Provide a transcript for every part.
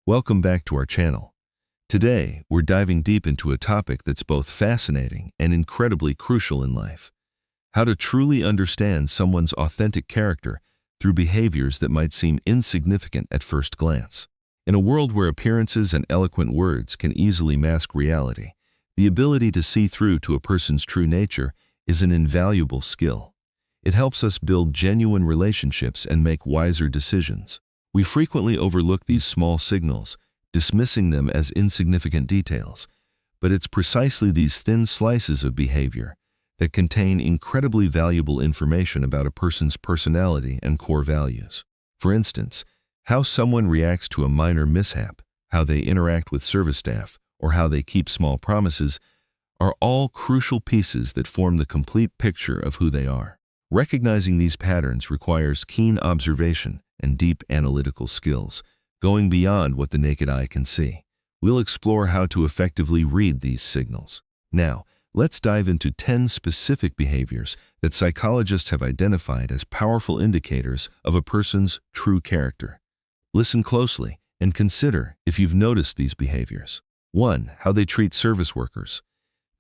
Welcome back to our channel. Today, we're diving deep into a topic that's both fascinating and incredibly crucial in life: how to truly understand someone's authentic character through behaviors that might seem insignificant at first glance. In a world where appearances and eloquent words can easily mask reality, the ability to see through to a person's true nature is an invaluable skill. It helps us build genuine relationships and make wiser decisions. We frequently overlook these small signals, dismissing them as insignificant details, but it's precisely these thin slices of behavior that contain incredibly valuable information about a person's personality and core values. For instance, how someone reacts to a minor mishap, how they interact with service staff, or how they keep small promises are all crucial pieces that form the complete picture of who they are. Recognizing these patterns requires keen observation and deep analytical skills, going beyond what the naked eye can see. We'll explore how to effectively read these signals. Now, let's dive into 10 specific behaviors that psychologists have identified as powerful indicators of a person's true character. Listen closely and consider if you've noticed these behaviors. 1. How they treat service workers.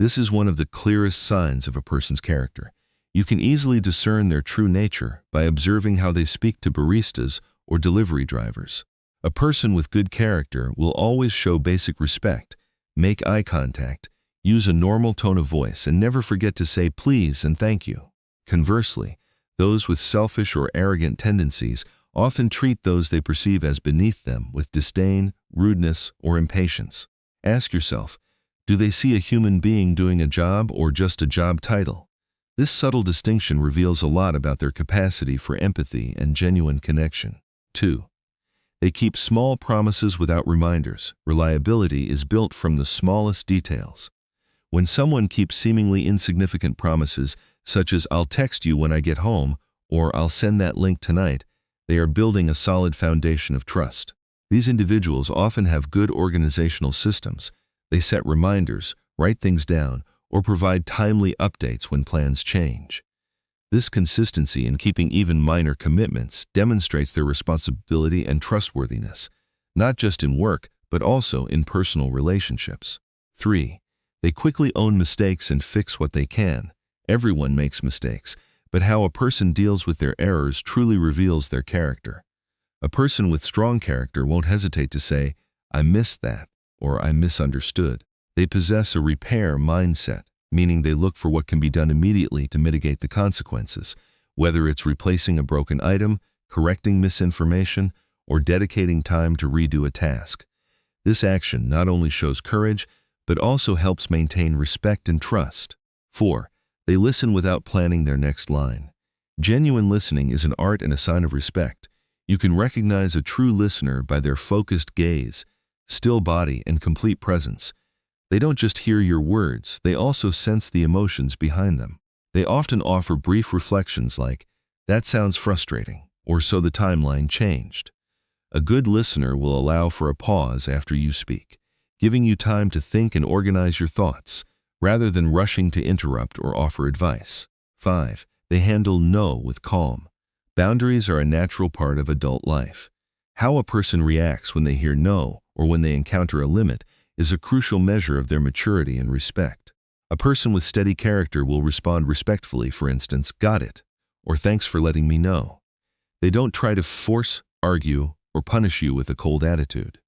This is one of the clearest signs of a person's character. You can easily discern their true nature by observing how they speak to baristas or delivery drivers. A person with good character will always show basic respect, make eye contact, use a normal tone of voice, and never forget to say please and thank you. Conversely, those with selfish or arrogant tendencies often treat those they perceive as beneath them with disdain, rudeness, or impatience. Ask yourself, do they see a human being doing a job or just a job title? This subtle distinction reveals a lot about their capacity for empathy and genuine connection. 2. They keep small promises without reminders. Reliability is built from the smallest details. When someone keeps seemingly insignificant promises, such as "I'll text you when I get home" or "I'll send that link tonight," they are building a solid foundation of trust. These individuals often have good organizational systems. They set reminders, write things down, or provide timely updates when plans change. This consistency in keeping even minor commitments demonstrates their responsibility and trustworthiness, not just in work, but also in personal relationships. 3. They quickly own mistakes and fix what they can. Everyone makes mistakes, but how a person deals with their errors truly reveals their character. A person with strong character won't hesitate to say, "I missed that," or "I misunderstood." They possess a repair mindset, meaning they look for what can be done immediately to mitigate the consequences, whether it's replacing a broken item, correcting misinformation, or dedicating time to redo a task. This action not only shows courage, but also helps maintain respect and trust. 4. They listen without planning their next line. Genuine listening is an art and a sign of respect. You can recognize a true listener by their focused gaze, still body, and complete presence. They don't just hear your words, they also sense the emotions behind them. They often offer brief reflections like, "That sounds frustrating," or "So the timeline changed." A good listener will allow for a pause after you speak, giving you time to think and organize your thoughts, rather than rushing to interrupt or offer advice. 5. They handle no with calm. Boundaries are a natural part of adult life. How a person reacts when they hear no or when they encounter a limit is a crucial measure of their maturity and respect. A person with steady character will respond respectfully, for instance, "Got it," or "Thanks for letting me know." They don't try to force, argue, or punish you with a cold attitude.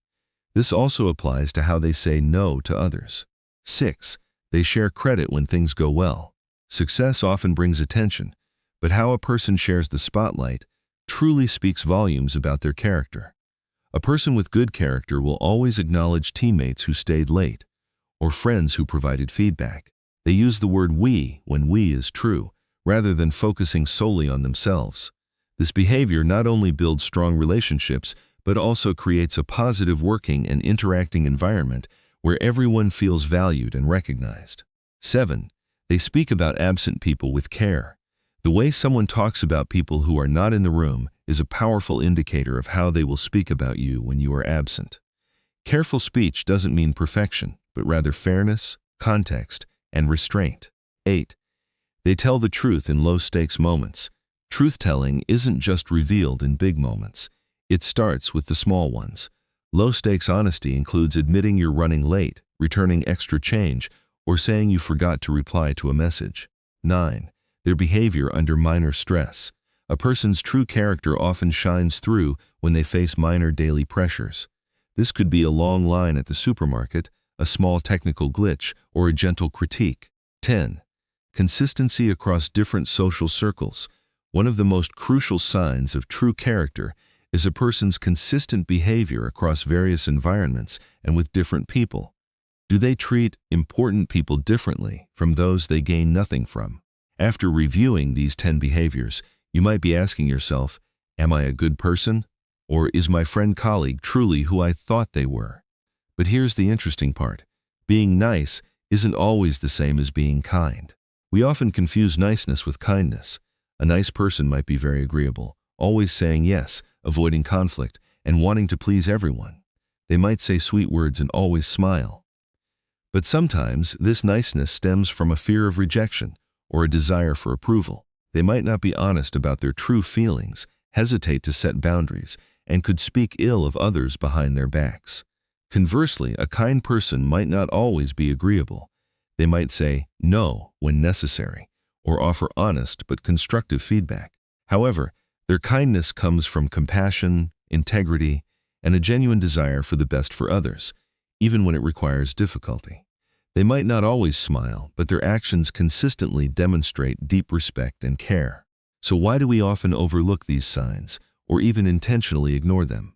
This also applies to how they say no to others. 6. They share credit when things go well. Success often brings attention, but how a person shares the spotlight truly speaks volumes about their character. A person with good character will always acknowledge teammates who stayed late, or friends who provided feedback. They use the word "we" when "we" is true, rather than focusing solely on themselves. This behavior not only builds strong relationships, but also creates a positive working and interacting environment where everyone feels valued and recognized. 7. They speak about absent people with care. The way someone talks about people who are not in the room is a powerful indicator of how they will speak about you when you are absent. Careful speech doesn't mean perfection, but rather fairness, context, and restraint. 8. They tell the truth in low-stakes moments. Truth-telling isn't just revealed in big moments. It starts with the small ones. Low-stakes honesty includes admitting you're running late, returning extra change, or saying you forgot to reply to a message. 9. Their behavior under minor stress. A person's true character often shines through when they face minor daily pressures. This could be a long line at the supermarket, a small technical glitch, or a gentle critique. 10. Consistency across different social circles. One of the most crucial signs of true character is a person's consistent behavior across various environments and with different people. Do they treat important people differently from those they gain nothing from? After reviewing these 10 behaviors, you might be asking yourself, am I a good person? Or is my friend-colleague truly who I thought they were? But here's the interesting part. Being nice isn't always the same as being kind. We often confuse niceness with kindness. A nice person might be very agreeable, always saying yes, avoiding conflict, and wanting to please everyone. They might say sweet words and always smile. But sometimes this niceness stems from a fear of rejection or a desire for approval. They might not be honest about their true feelings, hesitate to set boundaries, and could speak ill of others behind their backs. Conversely, a kind person might not always be agreeable. They might say no when necessary, or offer honest but constructive feedback. However, their kindness comes from compassion, integrity, and a genuine desire for the best for others, even when it requires difficulty. They might not always smile, but their actions consistently demonstrate deep respect and care. So why do we often overlook these signs, or even intentionally ignore them?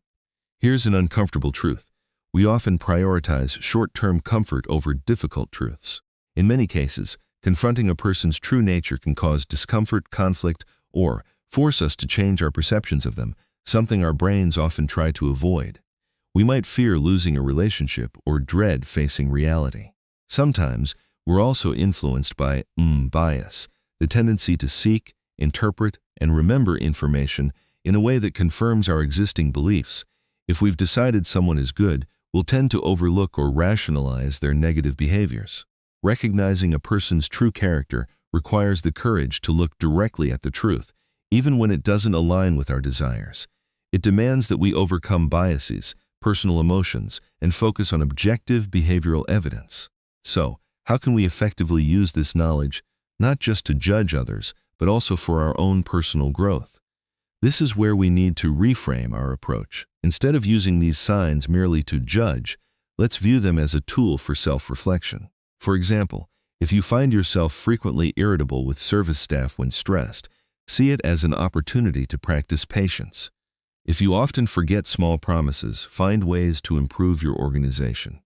Here's an uncomfortable truth. We often prioritize short-term comfort over difficult truths. In many cases, confronting a person's true nature can cause discomfort, conflict, or force us to change our perceptions of them, something our brains often try to avoid. We might fear losing a relationship or dread facing reality. Sometimes, we're also influenced by bias, the tendency to seek, interpret, and remember information in a way that confirms our existing beliefs. If we've decided someone is good, we'll tend to overlook or rationalize their negative behaviors. Recognizing a person's true character requires the courage to look directly at the truth, even when it doesn't align with our desires. It demands that we overcome biases, personal emotions, and focus on objective behavioral evidence. So, how can we effectively use this knowledge, not just to judge others, but also for our own personal growth? This is where we need to reframe our approach. Instead of using these signs merely to judge, let's view them as a tool for self-reflection. For example, if you find yourself frequently irritable with service staff when stressed, see it as an opportunity to practice patience. If you often forget small promises, find ways to improve your organization.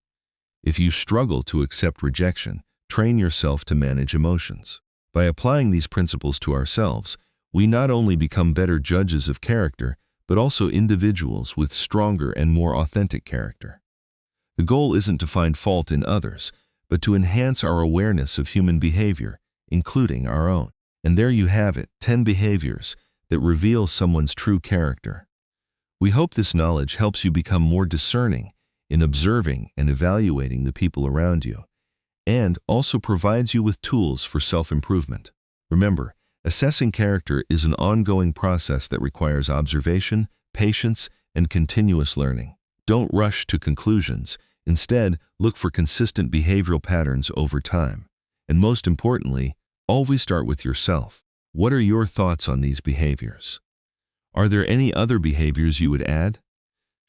If you struggle to accept rejection, train yourself to manage emotions. By applying these principles to ourselves, we not only become better judges of character, but also individuals with stronger and more authentic character. The goal isn't to find fault in others, but to enhance our awareness of human behavior, including our own. And there you have it, 10 behaviors that reveal someone's true character. We hope this knowledge helps you become more discerning in observing and evaluating the people around you, and also provides you with tools for self-improvement. Remember, assessing character is an ongoing process that requires observation, patience, and continuous learning. Don't rush to conclusions. Instead, look for consistent behavioral patterns over time. And most importantly, always start with yourself. What are your thoughts on these behaviors? Are there any other behaviors you would add?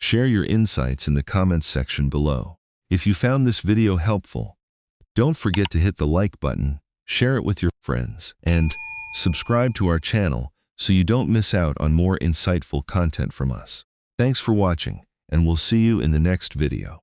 Share your insights in the comments section below. If you found this video helpful, don't forget to hit the like button, share it with your friends, and subscribe to our channel so you don't miss out on more insightful content from us. Thanks for watching, and we'll see you in the next video.